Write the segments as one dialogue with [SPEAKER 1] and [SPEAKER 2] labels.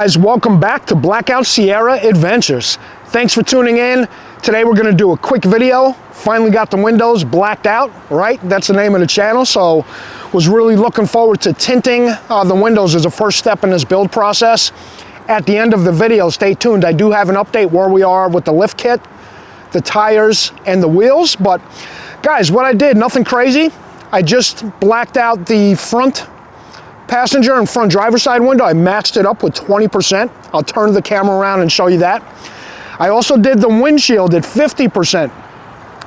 [SPEAKER 1] Guys, welcome back to Blackout Sierra Adventures. Thanks for tuning in. Today we're going to do a quick video. Finally got the windows blacked out, right? That's the name of the channel. So was really looking forward to tinting the windows as a first step in this build process. At the end of the video, stay tuned. I do have an update where we are with the lift kit, the tires, and the wheels. But guys, what I did, nothing crazy. I just blacked out the front passenger and front driver's side window. I matched it up with 20%. I'll turn the camera around and show you that. I also did the windshield at 50%.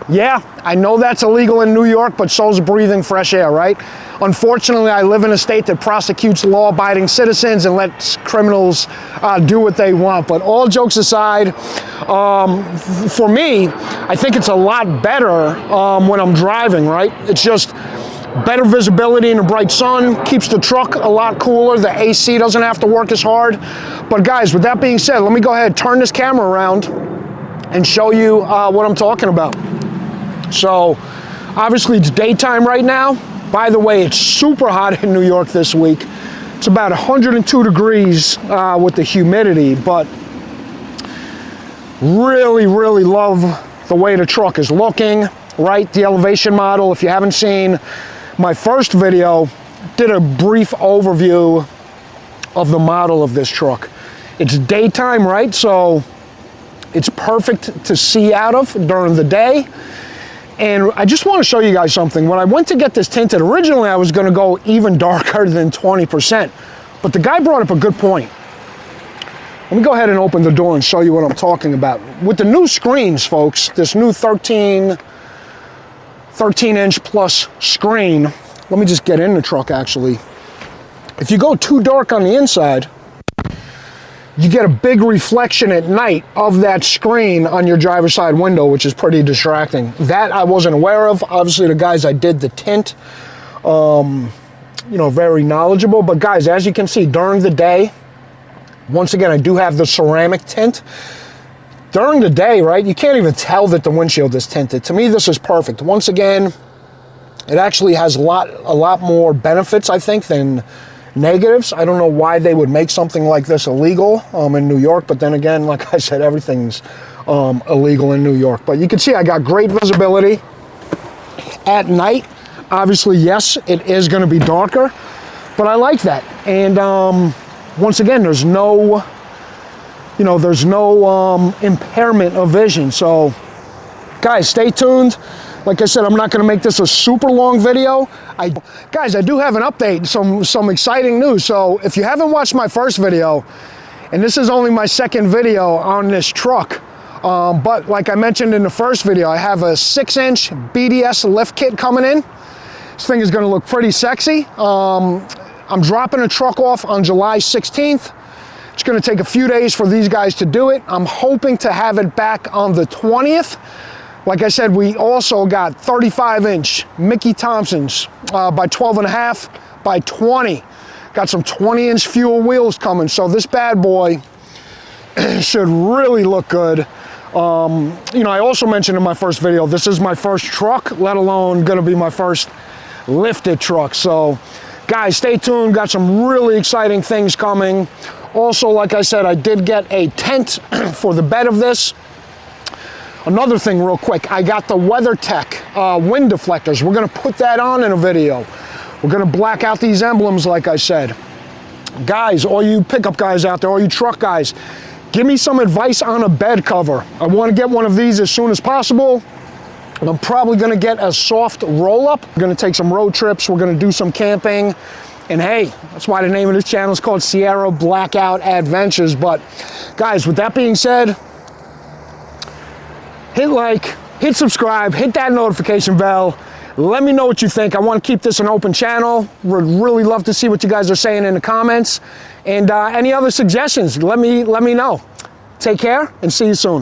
[SPEAKER 1] Yeah, I know that's illegal in New York, but so's breathing fresh air, right? Unfortunately, I live in a state that prosecutes law-abiding citizens and lets criminals do what they want. But all jokes aside, for me, I think it's a lot better when I'm driving, right? It's just better visibility in the bright sun, keeps the truck a lot cooler. The AC doesn't have to work as hard. But guys, with that being said, let me go ahead and turn this camera around and show you what I'm talking about. So, obviously it's daytime right now. By the way, it's super hot in New York this week. It's about 102 degrees with the humidity, but really, really love the way the truck is looking, right? The elevation model, if you haven't seen my first video, did a brief overview of the model of this truck. It's daytime, right? So it's perfect to see out of during the day. And I just want to show you guys something. When I went to get this tinted, originally I was going to go even darker than 20%. But the guy brought up a good point. Let me go ahead and open the door and show you what I'm talking about. With the new screens, folks, this new 13-inch plus screen. Let me just get in the truck, actually. If you go too dark on the inside, you get a big reflection at night of that screen on your driver's side window, which is pretty distracting. That I wasn't aware of. Obviously, the guys I did the tint, you know, very knowledgeable. But guys, as you can see, during the day, once again, I do have the ceramic tint. During the day, right, you can't even tell that the windshield is tinted. To me, this is perfect. Once again, it actually has a lot more benefits, I think, than negatives. I don't know why they would make something like this illegal in New York, but then again, like I said, everything's illegal in New York. But you can see I got great visibility at night. Obviously, yes, it is going to be darker, but I like that. And once again, there's no impairment of vision. So guys, stay tuned. Like I said, I'm not going to make this a super long video. Guys, I do have an update, some exciting news. So if you haven't watched my first video, and this is only my second video on this truck, but like I mentioned in the first video, I have a 6-inch BDS lift kit coming in. This thing is going to look pretty sexy. I'm dropping the truck off on July 16th. It's going to take a few days for these guys to do it. I'm hoping to have it back on the 20th. Like I said, we also got 35-inch Mickey Thompsons by 12.5 by 20. Got some 20-inch fuel wheels coming, so this bad boy should really look good. You know, I also mentioned in my first video, this is my first truck, let alone going to be my first lifted truck. So, guys, stay tuned. Got some really exciting things coming. Also, like I said, I did get a tent for the bed of this. Another thing real quick, I got the WeatherTech wind deflectors. We're gonna put that on in a video. We're gonna black out these emblems, like I said. Guys, all you pickup guys out there, all you truck guys, give me some advice on a bed cover. I wanna get one of these as soon as possible. I'm probably gonna get a soft roll-up. We're gonna take some road trips, we're gonna do some camping. And hey, that's why the name of this channel is called Sierra Blackout Adventures. But guys, with that being said, hit like, hit subscribe, hit that notification bell. Let me know what you think. I want to keep this an open channel. Would really love to see what you guys are saying in the comments. And any other suggestions, let me know. Take care and see you soon.